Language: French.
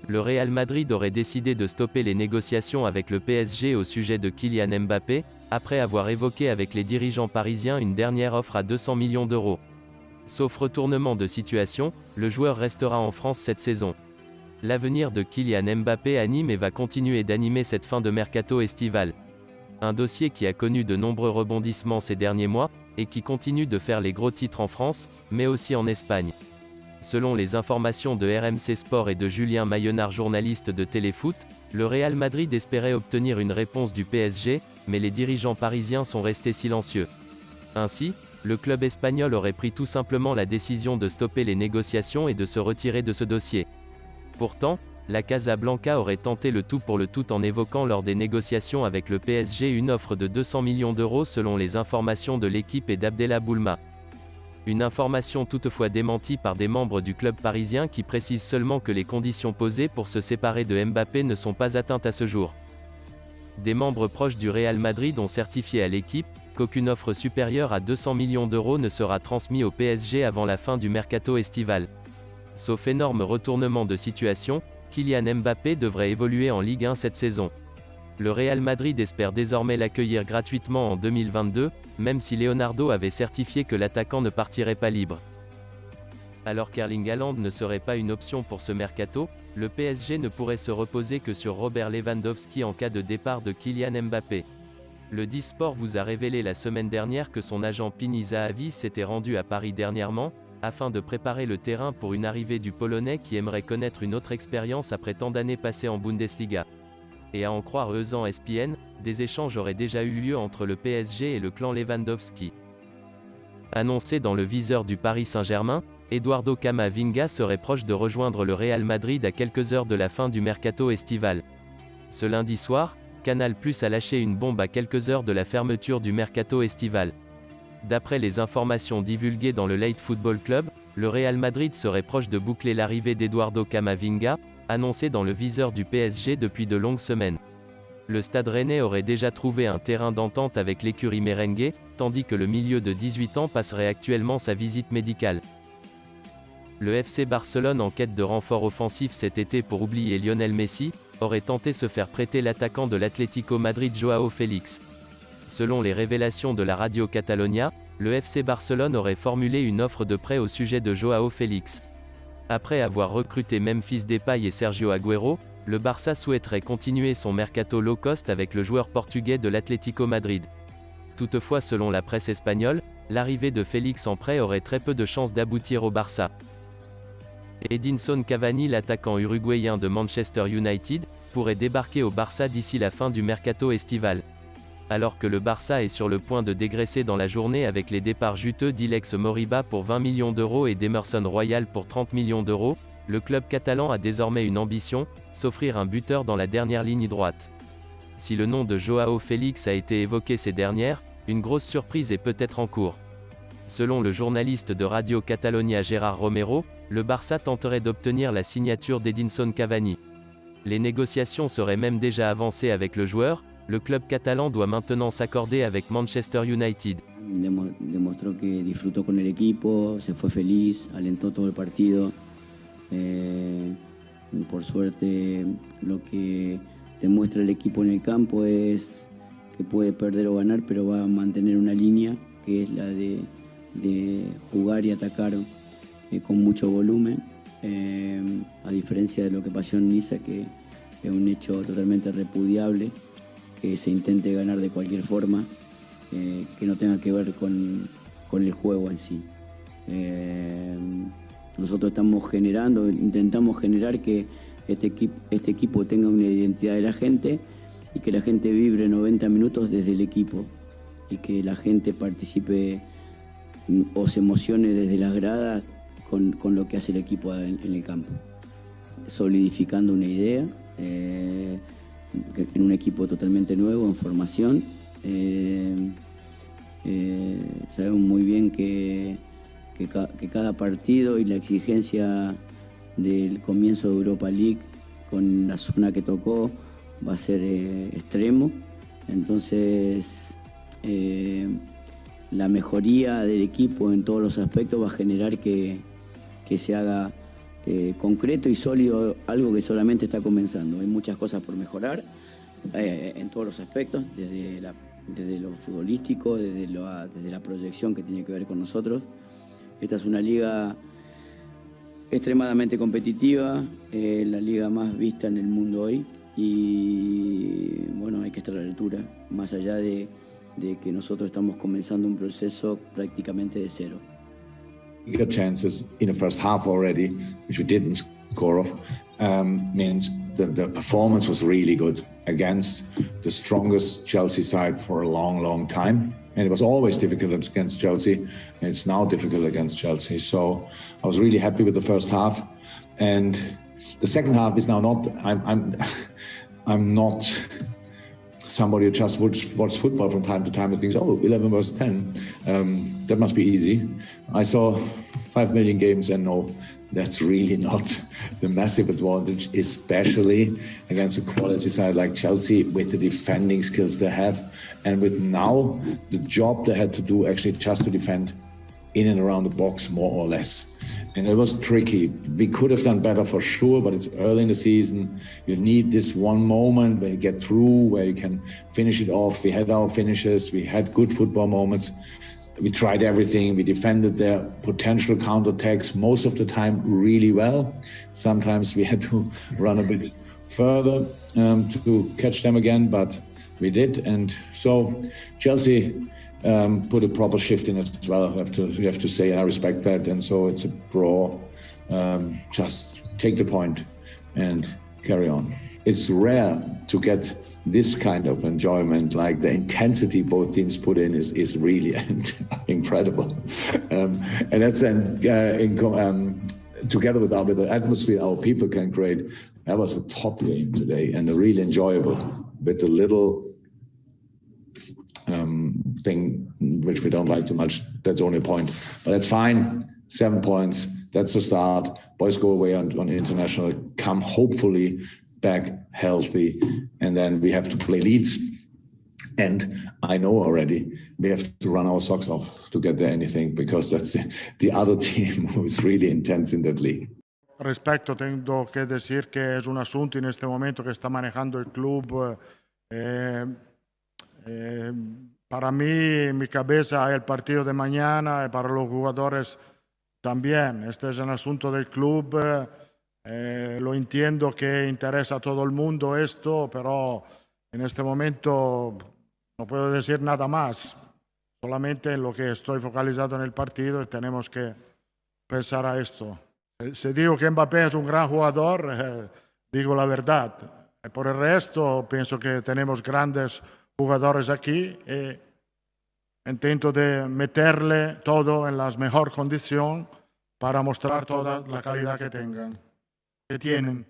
Le Real Madrid aurait décidé de stopper les négociations avec le PSG au sujet de Kylian Mbappé, après avoir évoqué avec les dirigeants parisiens une dernière offre à 200 millions d'euros. Sauf retournement de situation, le joueur restera en France cette saison. L'avenir de Kylian Mbappé anime et va continuer d'animer cette fin de mercato estival. Un dossier qui a connu de nombreux rebondissements ces derniers mois, et qui continue de faire les gros titres en France, mais aussi en Espagne. Selon les informations de RMC Sport et de Julien Mayenard, journaliste de Téléfoot, le Real Madrid espérait obtenir une réponse du PSG, mais les dirigeants parisiens sont restés silencieux. Ainsi, le club espagnol aurait pris tout simplement la décision de stopper les négociations et de se retirer de ce dossier. Pourtant, la Casablanca aurait tenté le tout pour le tout en évoquant lors des négociations avec le PSG une offre de 200 millions d'euros selon les informations de l'équipe et d'Abdellah Boulma. Une information toutefois démentie par des membres du club parisien qui précisent seulement que les conditions posées pour se séparer de Mbappé ne sont pas atteintes à ce jour. Des membres proches du Real Madrid ont certifié à l'équipe qu'aucune offre supérieure à 200 millions d'euros ne sera transmise au PSG avant la fin du mercato estival. Sauf énorme retournement de situation, Kylian Mbappé devrait évoluer en Ligue 1 cette saison. Le Real Madrid espère désormais l'accueillir gratuitement en 2022, même si Leonardo avait certifié que l'attaquant ne partirait pas libre. Alors qu'Erling Haaland ne serait pas une option pour ce mercato, le PSG ne pourrait se reposer que sur Robert Lewandowski en cas de départ de Kylian Mbappé. Le 10 Sport vous a révélé la semaine dernière que son agent Pini Zahavi s'était rendu à Paris dernièrement, afin de préparer le terrain pour une arrivée du Polonais qui aimerait connaître une autre expérience après tant d'années passées en Bundesliga. Et à en croire Eusan ESPN, des échanges auraient déjà eu lieu entre le PSG et le clan Lewandowski. Annoncé dans le viseur du Paris Saint-Germain, Eduardo Camavinga serait proche de rejoindre le Real Madrid à quelques heures de la fin du mercato estival. Ce lundi soir, Canal+ a lâché une bombe à quelques heures de la fermeture du mercato estival. D'après les informations divulguées dans le Late Football Club, le Real Madrid serait proche de boucler l'arrivée d'Eduardo Camavinga, annoncé dans le viseur du PSG depuis de longues semaines. Le Stade Rennais aurait déjà trouvé un terrain d'entente avec l'écurie merengue, tandis que le milieu de 18 ans passerait actuellement sa visite médicale. Le FC Barcelone, en quête de renfort offensif cet été pour oublier Lionel Messi, aurait tenté se faire prêter l'attaquant de l'Atlético Madrid Joao Félix. Selon les révélations de la radio Catalonia, le FC Barcelone aurait formulé une offre de prêt au sujet de Joao Félix. Après avoir recruté Memphis Depay et Sergio Agüero, le Barça souhaiterait continuer son mercato low cost avec le joueur portugais de l'Atlético Madrid. Toutefois, selon la presse espagnole, l'arrivée de Félix en prêt aurait très peu de chances d'aboutir au Barça. Edinson Cavani, l'attaquant uruguayen de Manchester United, pourrait débarquer au Barça d'ici la fin du mercato estival. Alors que le Barça est sur le point de dégraisser dans la journée avec les départs juteux d'Ilex Moriba pour 20 millions d'euros et d'Emerson Royal pour 30 millions d'euros, le club catalan a désormais une ambition, s'offrir un buteur dans la dernière ligne droite. Si le nom de Joao Félix a été évoqué ces dernières, une grosse surprise est peut-être en cours. Selon le journaliste de Radio Catalonia Gérard Romero, le Barça tenterait d'obtenir la signature d'Edinson Cavani. Les négociations seraient même déjà avancées avec le joueur. Le club catalan doit maintenant s'accorder avec Manchester United. Demostró que disfrutó con el equipo, se fue feliz, alentó todo el partido. Por suerte, lo que demuestra el equipo en el campo es que puede perder o ganar, pero va a mantener una línea que es la de jugar y atacar con mucho volumen, a diferencia de lo que pasó en Niza, que es un hecho totalmente repudiable, que se intente ganar de cualquier forma, que no tenga que ver con el juego en sí. Nosotros intentamos generar que este equipo tenga una identidad de la gente y que la gente vibre 90 minutos desde el equipo y que la gente participe o se emocione desde las gradas con lo que hace el equipo en el campo. Solidificando una idea, en un equipo totalmente nuevo, en formación. Sabemos muy bien que cada partido y la exigencia del comienzo de Europa League con la zona que tocó va a ser extremo. Entonces la mejoría del equipo en todos los aspectos va a generar que se haga concreto y sólido, algo que solamente está comenzando. Hay muchas cosas por mejorar en todos los aspectos, desde lo futbolístico, desde la proyección que tiene que ver con nosotros. Esta es una liga extremadamente competitiva, la liga más vista en el mundo hoy, y bueno, hay que estar a la altura, más allá de que nosotros estamos comenzando un proceso prácticamente de cero. We got chances in the first half already, which we didn't score off. Means the performance was really good against the strongest Chelsea side for a long, long time. And it was always difficult against Chelsea, and it's now difficult against Chelsea. So I was really happy with the first half. And the second half is now not, I'm not somebody who just watch football from time to time and thinks, oh, 11 versus 10, that must be easy. I saw 5 million games and no, that's really not the massive advantage, especially against a quality side like Chelsea with the defending skills they have and with now the job they had to do actually just to defend in and around the box more or less. And it was tricky. We could have done better for sure, but it's early in the season. You need this one moment where you get through, where you can finish it off. We had our finishes. We had good football moments. We tried everything. We defended their potential counterattacks most of the time really well. Sometimes we had to run a bit further to catch them again, but we did. And so Chelsea put a proper shift in it as well, you have to say, and I respect that. And so it's a draw. Just take the point and carry on. It's rare to get this kind of enjoyment, like the intensity both teams put in is really incredible. And that's together with the atmosphere our people can create. That was a top game today and a really enjoyable with a little thing which we don't like too much. That's only a point, but that's fine. 7 points, that's the start. Boys go away on international, come hopefully back healthy, and then we have to play Leeds. And I know already we have to run our socks off to get there anything, because that's the other team who is really intense in that league. Respecto, tengo que decir que es un asunto en este momento que está manejando el club. Para mí, en mi cabeza, el partido de mañana y para los jugadores también. Este es un asunto del club. Lo entiendo que interesa a todo el mundo esto, pero en este momento no puedo decir nada más. Solamente en lo que estoy focalizado en el partido y tenemos que pensar a esto. Si digo que Mbappé es un gran jugador, digo la verdad. Por el resto, pienso que tenemos grandes jugadores aquí y intento de meterle todo en la mejor condición para mostrar toda la calidad que tienen.